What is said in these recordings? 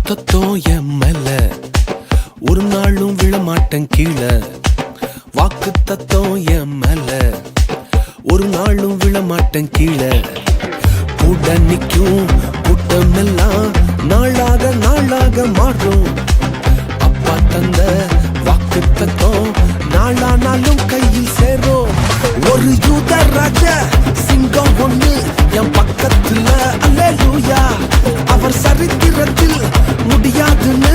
தத்துவம் என் மேல ஒரு நாளும் விழமாட்டேன் கீழே. வாக்கு தத்துவம் என் மேல ஒரு நாளும் விழமாட்டேன் கீழே. கூட நிக்கும் கூட்டம் எல்லாம் நாளாக நாளாக மாறும். அப்பா தந்த வாக்கு தத்துவம் நாளானாலும் கையில் சேரும். ஒரு யூத ராஜா சிங்கம் ஒண்ணு என் பக்கத்துல, அல்லேலூயா. அவர் சரித்திரத்தில் முடியாதுன்னு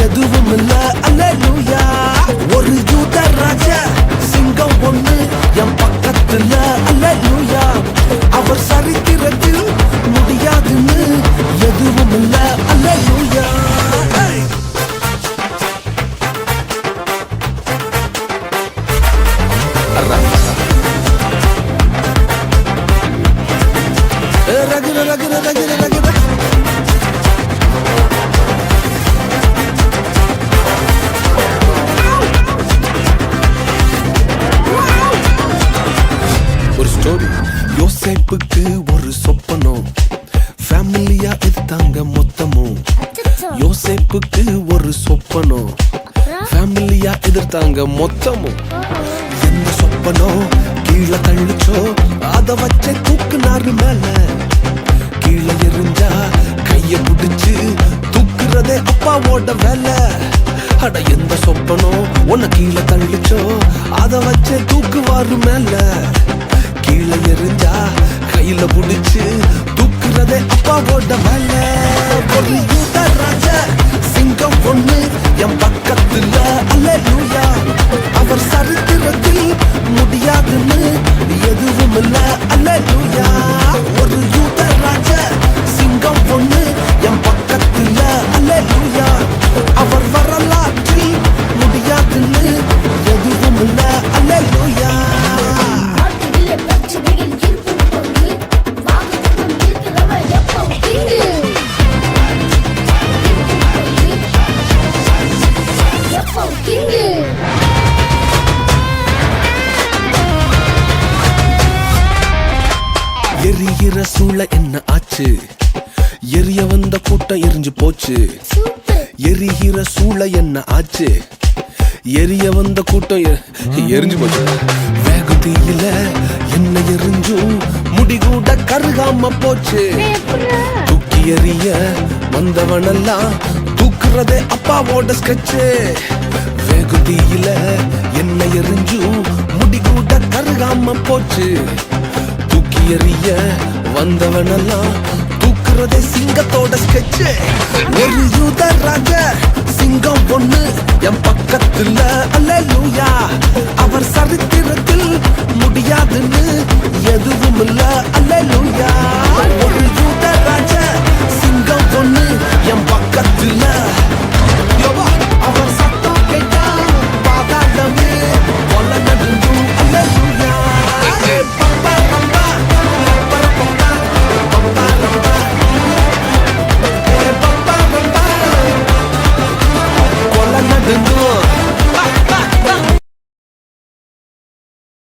எதுவும் இல்ல, அல்லேலூயா. ஒரு யூத ராஜா சிங்கம் ஒண்ணு என் பக்கத்துல, அல்லேலூயா. அவர் சரித்திரத்தில் முடியாதுன்னு எதுவும் இல்ல, அல்லேலூயா. ரகுர ரகுர ரகுர ரகுர ஒரு ஸ்டோரி. யோசேப்புக்கு ஒரு சொப்பனம், ஃபேமிலியா எடுத்தாங்க மொத்தமும். யோசேப்புக்கு ஒரு சொப்பனம், ஃபேமிலியா எதிர்த்தாங்க மொத்தமும். என்ன சொப்பனம் கீழே தள்ளிச்சோ அத வச்ச தூக்குனாரு மேல. கீழே எரிஞ்சா கைய புடிச்சு தூக்குறதே அப்பாவோட வேலை. அட எந்த சொப்பனம் உன்னை கீழே தள்ளிச்சோ அத வச்ச தூக்குவாரு மேல. கீழே எரிஞ்சா கையில புடிச்சு தூக்குறதே அப்பாவோட வேலை. ஒரு யூத ராஜா சிங்கம் ஒண்ணு என் பக்கத்துல, அல்லேலூயா. அவர் சரித்திரத்தில் முடியாதுன்னு எதுவும் இல்ல, அல்லேலூயா. ஒரு யூத ராஜா சிங்கம் ஒண்ணு என் பக்கத்துல, அல்லேலூயா. அவர் வரலாற்றில் முடியாதுன்னு எதுவும் இல்ல, அல்லேலூயா. எரிகிற சூளை என்ன ஆச்சு? எரிய வந்த கூட்டம் எரிஞ்சு போச்சு. எரிகிற சூளை என்ன ஆச்சு? எரிய வந்த கூட்டம் எரிஞ்சு போச்சு. வேக தீயில என்ன எரிஞ்சும் முடிகூட கருகாம போச்சு. தூக்கி எறிய வந்தவனெல்லாம் தூக்குறதே அப்பாவோட ஸ்கெட்சு. வேக தீயில என்ன எரிஞ்சும் முடிகூட கருகாம போச்சு. தூக்கி எறிய வந்தவனெல்லாம் தூக்குறதே சிங்கத்தோட ஸ்கெட்சு. ஒரு யூத ராஜா சிங்கம் ஒண்ணு என் பக்கத்துல, அல்லேலூயா.